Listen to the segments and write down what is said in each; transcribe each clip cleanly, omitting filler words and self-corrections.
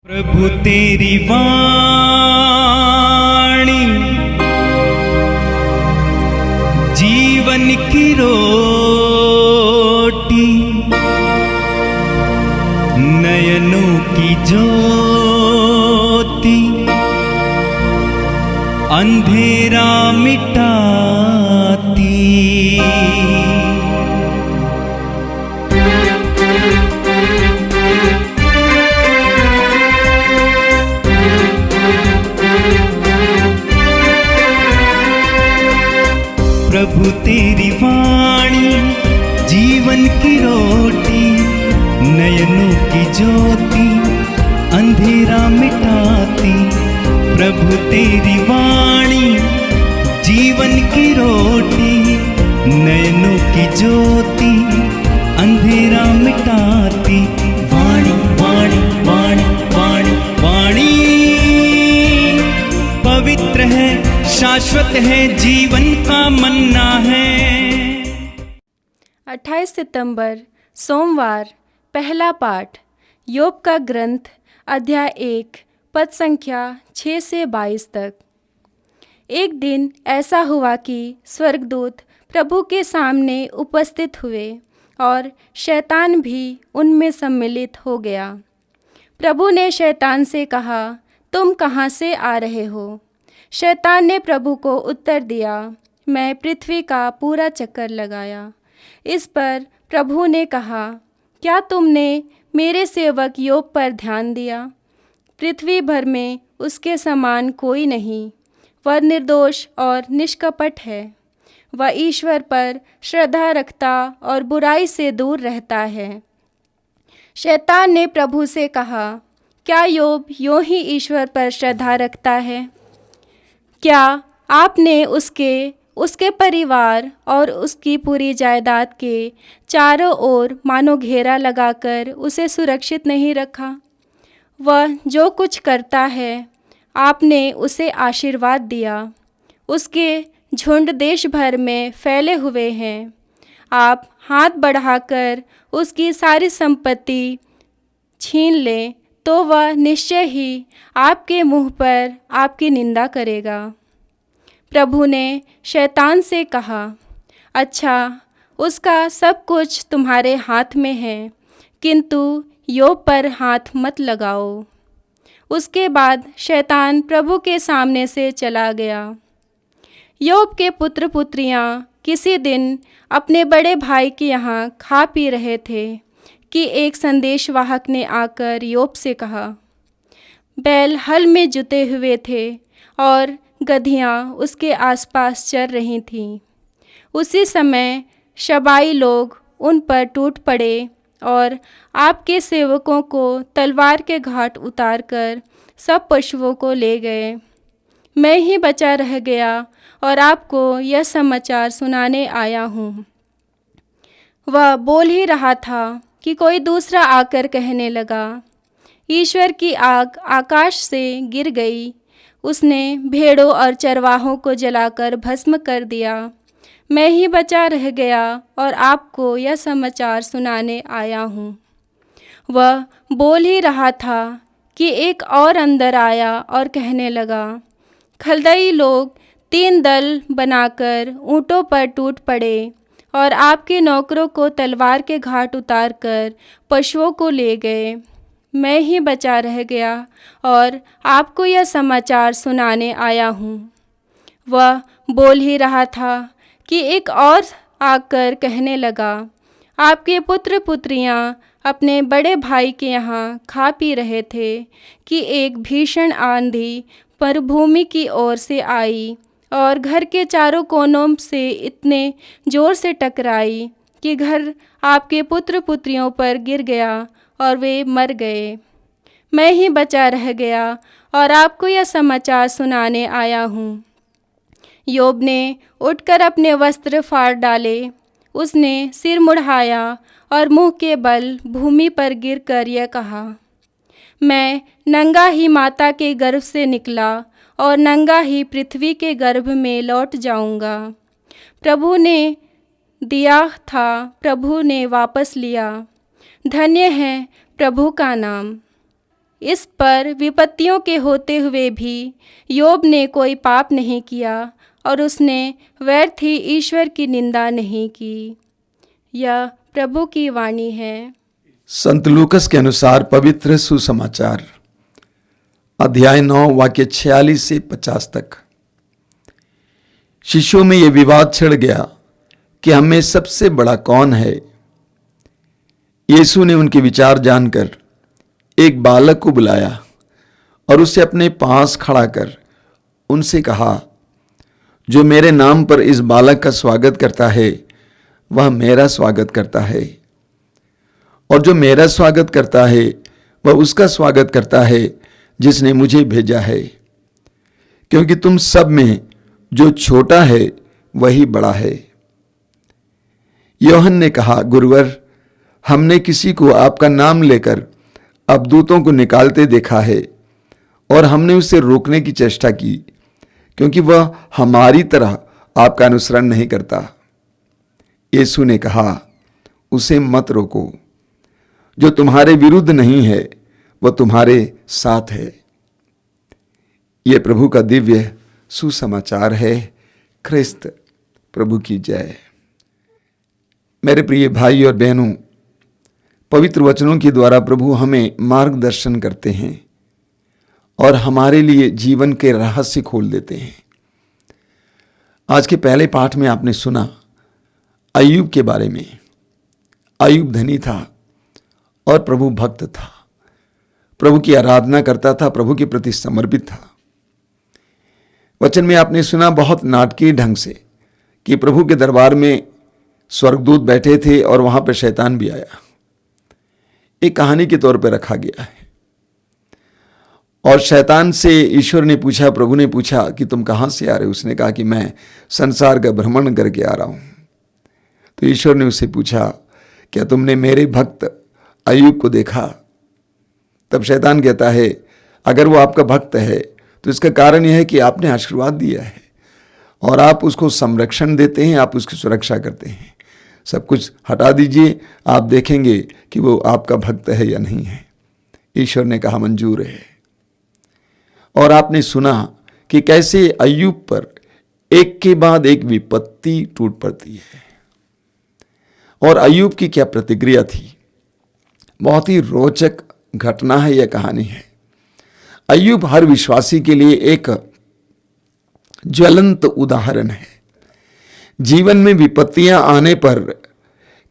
प्रभु तेरी वाणी जीवन की रोटी, नयनों की ज्योति, अंधेरा मिटाती। प्रभु तेरी वाणी जीवन की रोटी, नयनों की ज्योति, अंधेरा मिटाती। प्रभु तेरी वाणी जीवन की रोटी, नयनों की ज्योति, अंधेरा मिटाती। वाणी वाणी वाणी वाणी वाणी पवित्र है, शाश्वत है, जीवन का मन्ना है। 28 सितंबर सोमवार। पहला पाठ योग का ग्रंथ अध्याय 1 पद संख्या 6 से 22 तक। एक दिन ऐसा हुआ कि स्वर्गदूत प्रभु के सामने उपस्थित हुए और शैतान भी उनमें सम्मिलित हो गया। प्रभु ने शैतान से कहा, तुम कहाँ से आ रहे हो? शैतान ने प्रभु को उत्तर दिया, मैं पृथ्वी का पूरा चक्कर लगाया। इस पर प्रभु ने कहा, क्या तुमने मेरे सेवक योग पर ध्यान दिया? पृथ्वी भर में उसके समान कोई नहीं। वह निर्दोष और निष्कपट है। वह ईश्वर पर श्रद्धा रखता और बुराई से दूर रहता है। शैतान ने प्रभु से कहा, क्या योग यूं ही ईश्वर पर श्रद्धा रखता है? क्या आपने उसके परिवार और उसकी पूरी जायदाद के चारों ओर मानो घेरा लगाकर उसे सुरक्षित नहीं रखा? वह जो कुछ करता है आपने उसे आशीर्वाद दिया। उसके झुंड देश भर में फैले हुए हैं। आप हाथ बढ़ाकर उसकी सारी संपत्ति छीन लें तो वह निश्चय ही आपके मुंह पर आपकी निंदा करेगा। प्रभु ने शैतान से कहा, अच्छा, उसका सब कुछ तुम्हारे हाथ में है, किंतु योग पर हाथ मत लगाओ। उसके बाद शैतान प्रभु के सामने से चला गया। योग के पुत्र पुत्रियां किसी दिन अपने बड़े भाई के यहाँ खा पी रहे थे कि एक संदेशवाहक ने आकर योग से कहा, बैल हल में जुते हुए थे और गधियाँ उसके आसपास चर रही थीं। उसी समय शबाई लोग उन पर टूट पड़े और आपके सेवकों को तलवार के घाट उतारकर सब पशुओं को ले गए। मैं ही बचा रह गया और आपको यह समाचार सुनाने आया हूँ। वह बोल ही रहा था कि कोई दूसरा आकर कहने लगा, ईश्वर की आग आकाश से गिर गई। उसने भेड़ों और चरवाहों को जलाकर भस्म कर दिया। मैं ही बचा रह गया और आपको यह समाचार सुनाने आया हूँ। वह बोल ही रहा था कि एक और अंदर आया और कहने लगा, खलदई लोग 3 दल बनाकर ऊँटों पर टूट पड़े और आपके नौकरों को तलवार के घाट उतारकर पशुओं को ले गए। मैं ही बचा रह गया और आपको यह समाचार सुनाने आया हूँ। वह बोल ही रहा था कि एक और आकर कहने लगा, आपके पुत्र पुत्रियाँ अपने बड़े भाई के यहाँ खा पी रहे थे कि एक भीषण आंधी मरुभूमि की ओर से आई और घर के चारों कोनों से इतने जोर से टकराई कि घर आपके पुत्र पुत्रियों पर गिर गया और वे मर गए। मैं ही बचा रह गया और आपको यह समाचार सुनाने आया हूँ। योब ने उठकर अपने वस्त्र फाड़ डाले। उसने सिर मुड़ाया और मुंह के बल भूमि पर गिरकर यह कहा, मैं नंगा ही माता के गर्भ से निकला और नंगा ही पृथ्वी के गर्भ में लौट जाऊंगा। प्रभु ने दिया था, प्रभु ने वापस लिया। धन्य है प्रभु का नाम। इस पर विपत्तियों के होते हुए भी योब ने कोई पाप नहीं किया और उसने व्यर्थ ही ईश्वर की निंदा नहीं की। यह प्रभु की वाणी है। संत लूकस के अनुसार पवित्र सुसमाचार अध्याय 9 वाक्य 46 से 50 तक। शिष्यों में यह विवाद छिड़ गया कि हम में सबसे बड़ा कौन है। यीशु ने उनके विचार जानकर एक बालक को बुलाया और उसे अपने पास खड़ा कर उनसे कहा, जो मेरे नाम पर इस बालक का स्वागत करता है वह मेरा स्वागत करता है, और जो मेरा स्वागत करता है वह उसका स्वागत करता है जिसने मुझे भेजा है। क्योंकि तुम सब में जो छोटा है वही बड़ा है। योहन ने कहा, गुरुवर, हमने किसी को आपका नाम लेकर अबदूतों को निकालते देखा है और हमने उसे रोकने की चेष्टा की, क्योंकि वह हमारी तरह आपका अनुसरण नहीं करता। यीशु ने कहा, उसे मत रोको। जो तुम्हारे विरुद्ध नहीं है वह तुम्हारे साथ है। यह प्रभु का दिव्य सुसमाचार है। ख्रिस्त प्रभु की जय। मेरे प्रिय भाई और बहनों, पवित्र वचनों के द्वारा प्रभु हमें मार्गदर्शन करते हैं और हमारे लिए जीवन के रहस्य खोल देते हैं। आज के पहले पाठ में आपने सुना अय्यूब के बारे में। अय्यूब धनी था और प्रभु भक्त था, प्रभु की आराधना करता था, प्रभु के प्रति समर्पित था। वचन में आपने सुना बहुत नाटकीय ढंग से कि प्रभु के दरबार में स्वर्गदूत बैठे थे और वहां पर शैतान भी आया। एक कहानी के तौर पर रखा गया है। और शैतान से ईश्वर ने पूछा, प्रभु ने पूछा कि तुम कहां से आ रहे हो। उसने कहा कि मैं संसार का भ्रमण करके आ रहा हूं। तो ईश्वर ने उससे पूछा, क्या तुमने मेरे भक्त अय्यूब को देखा? तब शैतान कहता है, अगर वो आपका भक्त है तो इसका कारण यह है कि आपने आशीर्वाद दिया है और आप उसको संरक्षण देते हैं, आप उसकी सुरक्षा करते हैं। सब कुछ हटा दीजिए, आप देखेंगे कि वो आपका भक्त है या नहीं है। ईश्वर ने कहा, मंजूर है। और आपने सुना कि कैसे अय्यूब पर एक के बाद एक विपत्ति टूट पड़ती है और अय्यूब की क्या प्रतिक्रिया थी। बहुत ही रोचक घटना है, यह कहानी है। अय्यूब हर विश्वासी के लिए एक ज्वलंत उदाहरण है। जीवन में विपत्तियां आने पर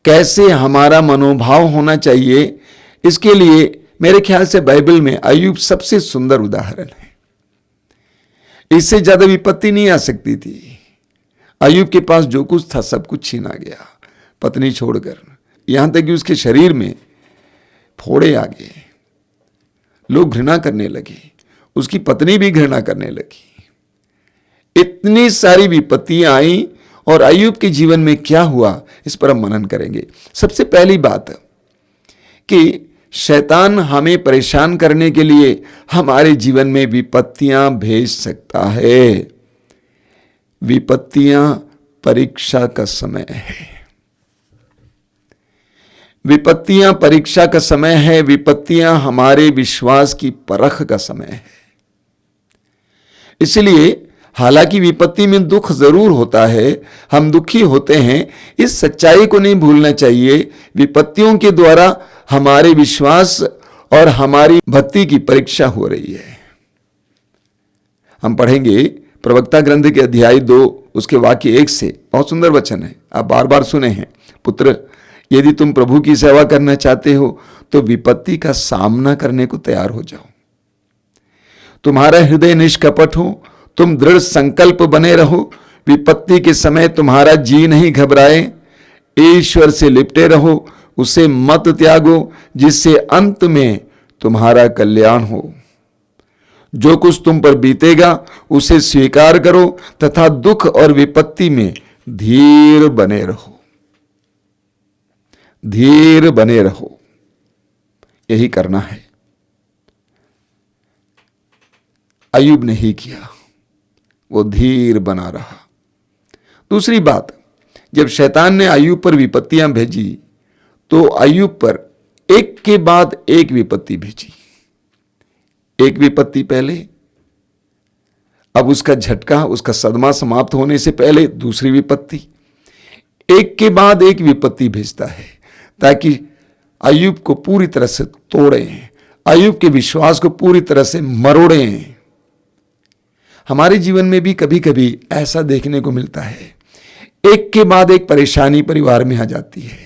कैसे हमारा मनोभाव होना चाहिए, इसके लिए मेरे ख्याल से बाइबल में अय्यूब सबसे सुंदर उदाहरण है। इससे ज्यादा विपत्ति नहीं आ सकती थी। अय्यूब के पास जो कुछ था सब कुछ छीना गया, पत्नी छोड़कर, यहां तक कि उसके शरीर में फोड़े आ गए। लोग घृणा करने लगे, उसकी पत्नी भी घृणा करने लगी। इतनी सारी विपत्तियां आई और अय्यूब के जीवन में क्या हुआ, इस पर हम मनन करेंगे। सबसे पहली बात कि शैतान हमें परेशान करने के लिए हमारे जीवन में विपत्तियां भेज सकता है। विपत्तियां परीक्षा का समय है। विपत्तियां परीक्षा का समय है। विपत्तियां हमारे विश्वास की परख का समय है। इसलिए हालांकि विपत्ति में दुख जरूर होता है, हम दुखी होते हैं, इस सच्चाई को नहीं भूलना चाहिए। विपत्तियों के द्वारा हमारे विश्वास और हमारी भक्ति की परीक्षा हो रही है। हम पढ़ेंगे प्रवक्ता ग्रंथ के अध्याय 2 उसके वाक्य 1 से। बहुत सुंदर वचन है, आप बार बार सुने हैं। पुत्र, यदि तुम प्रभु की सेवा करना चाहते हो तो विपत्ति का सामना करने को तैयार हो जाओ। तुम्हारा हृदय निष्कपट हो, तुम दृढ़ संकल्प बने रहो। विपत्ति के समय तुम्हारा जी नहीं घबराए। ईश्वर से लिपटे रहो, उसे मत त्यागो, जिससे अंत में तुम्हारा कल्याण हो। जो कुछ तुम पर बीतेगा उसे स्वीकार करो तथा दुख और विपत्ति में धीर बने रहो। धीर बने रहो, यही करना है। अय्यूब ने ही किया, वो धीर बना रहा। दूसरी बात, जब शैतान ने अय्यूब पर विपत्तियां भेजी तो अय्यूब पर एक के बाद एक विपत्ति भेजी। एक विपत्ति पहले, अब उसका झटका, उसका सदमा समाप्त होने से पहले दूसरी विपत्ति, एक के बाद एक विपत्ति भेजता है ताकि अय्यूब को पूरी तरह से तोड़ें, अय्यूब के विश्वास को पूरी तरह से मरोड़ें। हमारे जीवन में भी कभी कभी ऐसा देखने को मिलता है, एक के बाद एक परेशानी परिवार में आ जाती है।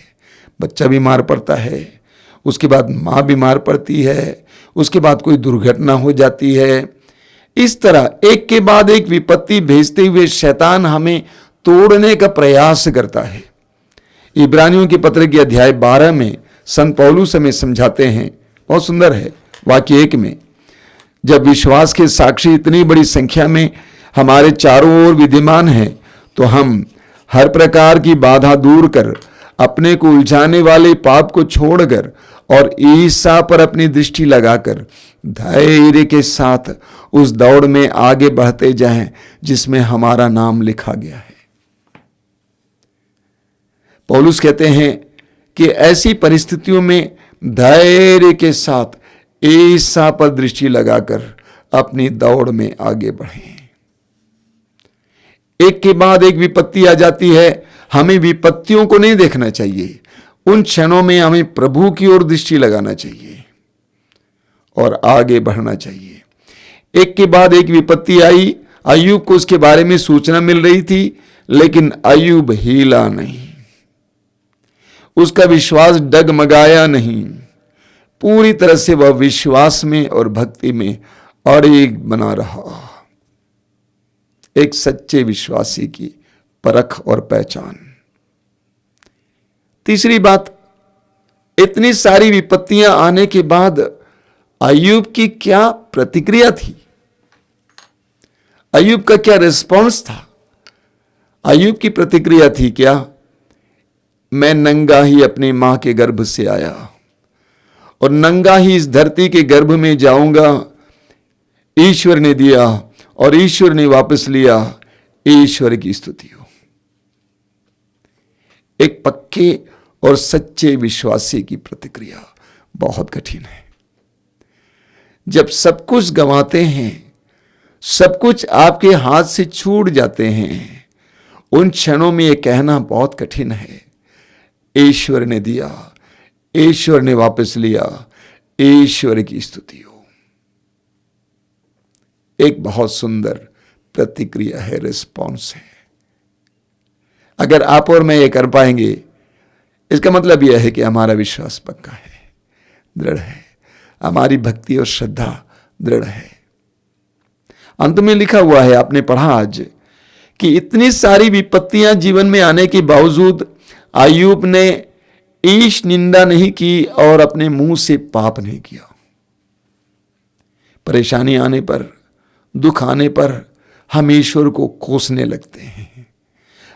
बच्चा बीमार पड़ता है, उसके बाद माँ बीमार पड़ती है, उसके बाद कोई दुर्घटना हो जाती है। इस तरह एक के बाद एक विपत्ति भेजते हुए शैतान हमें तोड़ने का प्रयास करता है। इब्रानियों के पत्र के अध्याय 12 में संत पौलुस हमें समझाते हैं, बहुत सुंदर है, वाक्य 1 में, जब विश्वास के साक्षी इतनी बड़ी संख्या में हमारे चारों ओर विद्यमान हैं, तो हम हर प्रकार की बाधा दूर कर, अपने को उलझाने वाले पाप को छोड़कर और ईसा पर अपनी दृष्टि लगाकर धैर्य के साथ उस दौड़ में आगे बढ़ते जाएं जिसमें हमारा नाम लिखा गया है। पौलुस कहते हैं कि ऐसी परिस्थितियों में धैर्य के साथ ईसा पर दृष्टि लगाकर अपनी दौड़ में आगे बढ़ें। एक के बाद एक विपत्ति आ जाती है, हमें विपत्तियों को नहीं देखना चाहिए, उन क्षणों में हमें प्रभु की ओर दृष्टि लगाना चाहिए और आगे बढ़ना चाहिए। एक के बाद एक विपत्ति आई, अय्यूब को उसके बारे में सूचना मिल रही थी, लेकिन अय्यूब हिला नहीं, उसका विश्वास डगमगाया नहीं, पूरी तरह से वह विश्वास में और भक्ति में अड़िग बना रहा। एक सच्चे विश्वासी की परख और पहचान। तीसरी बात, इतनी सारी विपत्तियां आने के बाद अय्यूब की क्या प्रतिक्रिया थी, अय्यूब का क्या रिस्पॉन्स था। अय्यूब की प्रतिक्रिया थी क्या, मैं नंगा ही अपनी मां के गर्भ से आया और नंगा ही इस धरती के गर्भ में जाऊंगा। ईश्वर ने दिया और ईश्वर ने वापस लिया, ईश्वर की स्तुति हो। एक पक्के और सच्चे विश्वासी की प्रतिक्रिया बहुत कठिन है। जब सब कुछ गंवाते हैं, सब कुछ आपके हाथ से छूट जाते हैं, उन क्षणों में यह कहना बहुत कठिन है, ईश्वर ने दिया, ईश्वर ने वापस लिया, ईश्वर की स्तुति हो। एक बहुत सुंदर प्रतिक्रिया है, रिस्पॉन्स है। अगर आप और मैं ये कर पाएंगे, इसका मतलब यह है कि हमारा विश्वास पक्का है, दृढ़ है, हमारी भक्ति और श्रद्धा दृढ़ है। अंत में लिखा हुआ है, आपने पढ़ा आज, कि इतनी सारी विपत्तियां जीवन में आने के बावजूद अय्यूब ने ईश निंदा नहीं की और अपने मुंह से पाप नहीं किया। परेशानी आने पर, दुख आने पर हम ईश्वर को कोसने लगते हैं,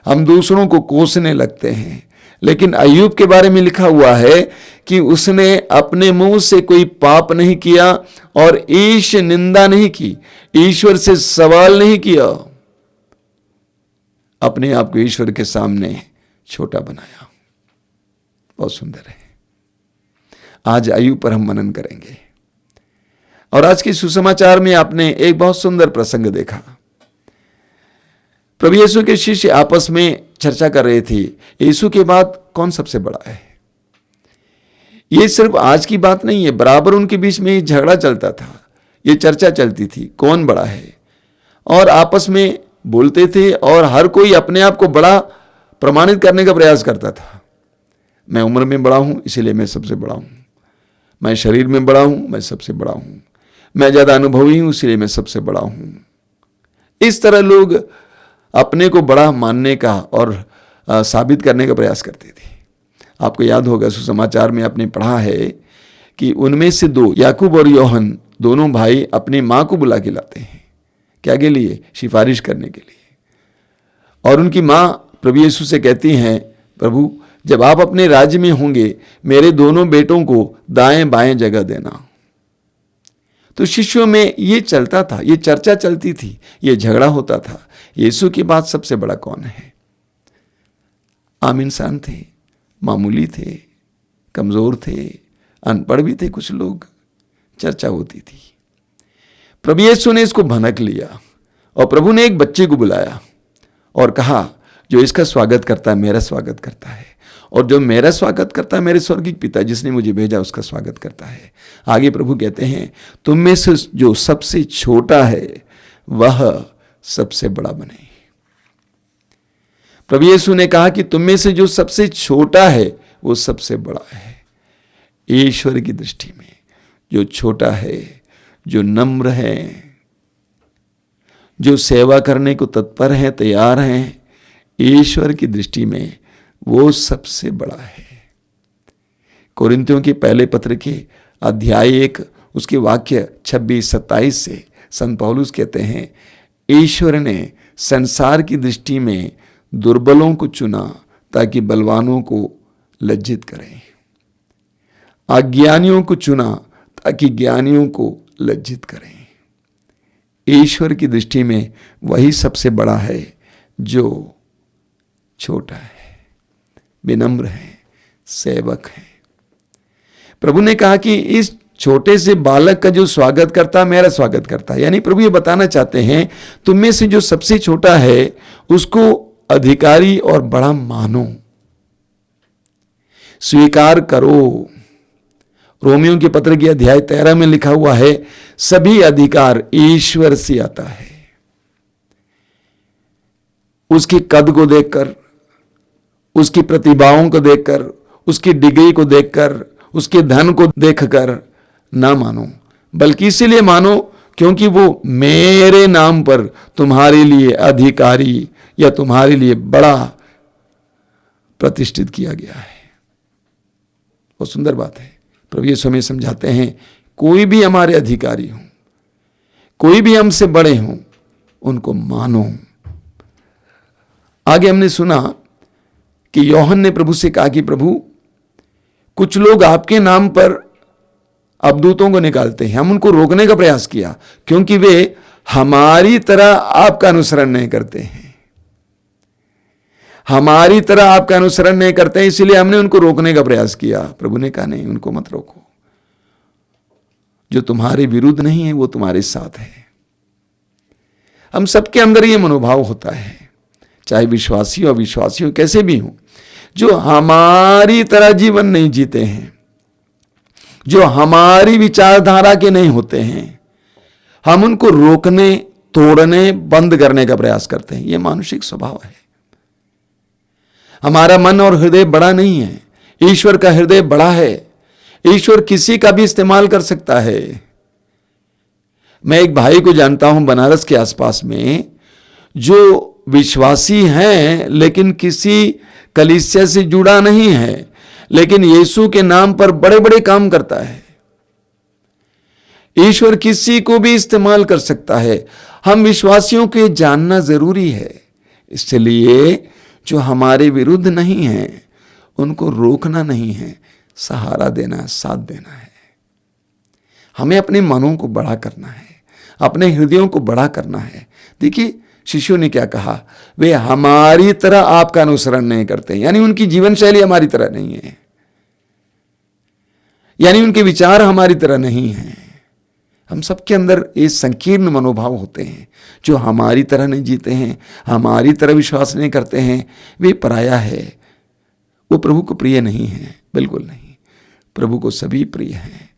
हम दूसरों को कोसने लगते हैं, लेकिन अय्यूब के बारे में लिखा हुआ है कि उसने अपने मुंह से कोई पाप नहीं किया और ईश निंदा नहीं की, ईश्वर से सवाल नहीं किया, अपने आप को ईश्वर के सामने छोटा बनाया। बहुत सुंदर है। आज अय्यूब पर हम मनन करेंगे। और आज के सुसमाचार में आपने एक बहुत सुंदर प्रसंग देखा। प्रभु यीशु के शिष्य आपस में चर्चा कर रहे थे, यीशु के बाद कौन सबसे बड़ा है। ये सिर्फ आज की बात नहीं है, बराबर उनके बीच में झगड़ा चलता था, ये चर्चा चलती थी, कौन बड़ा है। और आपस में बोलते थे और हर कोई अपने आप को बड़ा प्रमाणित करने का प्रयास करता था। मैं उम्र में बड़ा हूं, इसीलिए मैं सबसे बड़ा हूं, मैं शरीर में बड़ा हूं, मैं सबसे बड़ा हूं, मैं ज्यादा अनुभवी हूं, इसलिए मैं सबसे बड़ा हूं। इस तरह लोग अपने को बड़ा मानने का और साबित करने का प्रयास करते थे। आपको याद होगा, सुसमाचार में आपने पढ़ा है कि उनमें से दो, याकूब और योहन, दोनों भाई अपनी मां को बुला के लाते हैं। क्या के लिए? सिफारिश करने के लिए। और उनकी मां प्रभु यीशु से कहती हैं, प्रभु जब आप अपने राज्य में होंगे, मेरे दोनों बेटों को दाएं बाएं जगह देना। तो शिष्यों में ये चलता था, ये चर्चा चलती थी, ये झगड़ा होता था, यीशु के बाद सबसे बड़ा कौन है। आम इंसान थे, मामूली थे, कमजोर थे, अनपढ़ भी थे कुछ लोग, चर्चा होती थी। प्रभु यीशु ने इसको भनक लिया और प्रभु ने एक बच्चे को बुलाया और कहा, जो इसका स्वागत करता है मेरा स्वागत करता है, और जो मेरा स्वागत करता है मेरे स्वर्गीय पिता जिसने मुझे भेजा उसका स्वागत करता है। आगे प्रभु कहते हैं, तुम में से जो सबसे छोटा है वह सबसे बड़ा बने। प्रभु यीशु ने कहा कि तुम में से जो सबसे छोटा है वो सबसे बड़ा है। ईश्वर की दृष्टि में जो छोटा है, जो नम्र है, जो सेवा करने को तत्पर है, तैयार हैं, ईश्वर की दृष्टि में वो सबसे बड़ा है। कोरिन्थियों के पहले पत्र के अध्याय 1 उसके वाक्य 26-27 से संत पौलुस कहते हैं, ईश्वर ने संसार की दृष्टि में दुर्बलों को चुना ताकि बलवानों को लज्जित करें, अज्ञानियों को चुना ताकि ज्ञानियों को लज्जित करें। ईश्वर की दृष्टि में वही सबसे बड़ा है जो छोटा है, विनम्र है, सेवक है। प्रभु ने कहा कि इस छोटे से बालक का जो स्वागत करता मेरा स्वागत करता है। यानी प्रभु ये बताना चाहते हैं, तुम में से जो सबसे छोटा है उसको अधिकारी और बड़ा मानो, स्वीकार करो। रोमियों के पत्र के अध्याय 13 में लिखा हुआ है, सभी अधिकार ईश्वर से आता है। उसके कद को देखकर, उसकी प्रतिभाओं को देखकर, उसकी डिग्री को देखकर, उसके धन को देखकर ना मानो, बल्कि इसीलिए मानो क्योंकि वो मेरे नाम पर तुम्हारे लिए अधिकारी या तुम्हारे लिए बड़ा प्रतिष्ठित किया गया है। बहुत सुंदर बात है। प्रभु यीशु हमें समझाते हैं, कोई भी हमारे अधिकारी हो, कोई भी हमसे बड़े हों, उनको मानो। आगे हमने सुना कि यूहन्ना ने प्रभु से कहा कि प्रभु, कुछ लोग आपके नाम पर अबदूतों को निकालते हैं। हम उनको रोकने का प्रयास किया क्योंकि वे हमारी तरह आपका अनुसरण नहीं करते हैं, हमारी तरह आपका अनुसरण नहीं करते हैं, इसलिए हमने उनको रोकने का प्रयास किया। प्रभु ने कहा, नहीं, उनको मत रोको। जो तुम्हारे विरुद्ध नहीं है वो तुम्हारे साथ है। हम सबके अंदर ये मनोभाव होता है, चाहे विश्वासी और अविश्वासी हो, कैसे भी हो, जो हमारी तरह जीवन नहीं जीते हैं, जो हमारी विचारधारा के नहीं होते हैं, हम उनको रोकने, तोड़ने, बंद करने का प्रयास करते हैं। यह मानसिक स्वभाव है। हमारा मन और हृदय बड़ा नहीं है, ईश्वर का हृदय बड़ा है। ईश्वर किसी का भी इस्तेमाल कर सकता है। मैं एक भाई को जानता हूं बनारस के आसपास में, जो विश्वासी हैं लेकिन किसी कलीसिया से जुड़ा नहीं है, लेकिन यीशु के नाम पर बड़े बड़े काम करता है। ईश्वर किसी को भी इस्तेमाल कर सकता है। हम विश्वासियों को जानना जरूरी है। इसलिए जो हमारे विरुद्ध नहीं है उनको रोकना नहीं है, सहारा देना, साथ देना है। हमें अपने मनों को बड़ा करना है, अपने हृदयों को बड़ा करना है। देखिए शिष्यों ने क्या कहा, वे हमारी तरह आपका अनुसरण नहीं करते, यानी उनकी जीवन शैली हमारी तरह नहीं है, यानी उनके विचार हमारी तरह नहीं है। हम सबके अंदर ये संकीर्ण मनोभाव होते हैं। जो हमारी तरह नहीं जीते हैं, हमारी तरह विश्वास नहीं करते हैं, वे पराया है, वो प्रभु को प्रिय नहीं है, बिल्कुल नहीं। प्रभु को सभी प्रिय हैं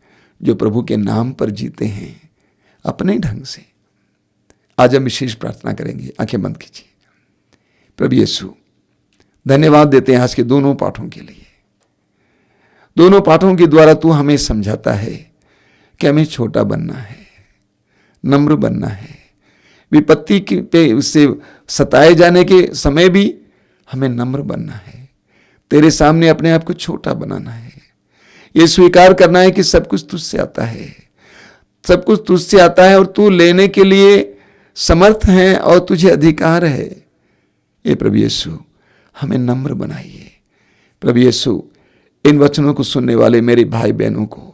जो प्रभु के नाम पर जीते हैं अपने ढंग से। आज हम विशेष प्रार्थना करेंगे। आंखें बंद कीजिए। प्रभु यीशु, धन्यवाद देते हैं आज के दोनों पाठों के लिए। दोनों पाठों के द्वारा तू हमें समझाता है कि हमें छोटा बनना है, नम्र बनना है। विपत्ति पे उससे सताए जाने के समय भी हमें नम्र बनना है, तेरे सामने अपने आप को छोटा बनाना है। ये स्वीकार करना है कि सब कुछ तुझसे आता है, सब कुछ तुझसे आता है और तू लेने के लिए समर्थ है और तुझे अधिकार है। ये प्रभु यीशु हमें नम्र बनाइए। प्रभु यीशु, इन वचनों को सुनने वाले मेरे भाई बहनों को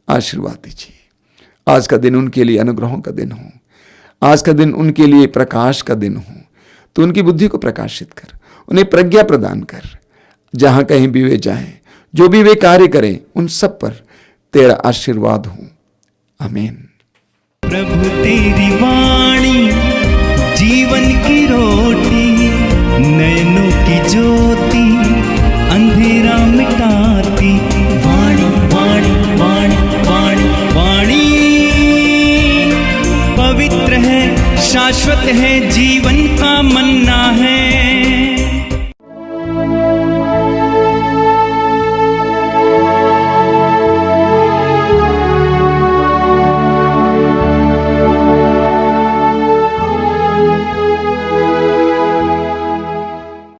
आशीर्वाद दीजिए। आज का दिन उनके लिए अनुग्रहों का दिन हो, आज का दिन उनके लिए प्रकाश का दिन हो। तो उनकी बुद्धि को प्रकाशित कर, उन्हें प्रज्ञा प्रदान कर। जहां कहीं भी वे जाएं, जो भी वे कार्य करें, उन सब पर तेरा आशीर्वाद हो। आमीन। प्रभु तेरी वाणी जीवन की रोटी, नयनों की ज्योति अंधेरा मिटाती। वाणी वाणी वाणी वाणी वाणी पवित्र है, शाश्वत है, जीवन का मन्ना है।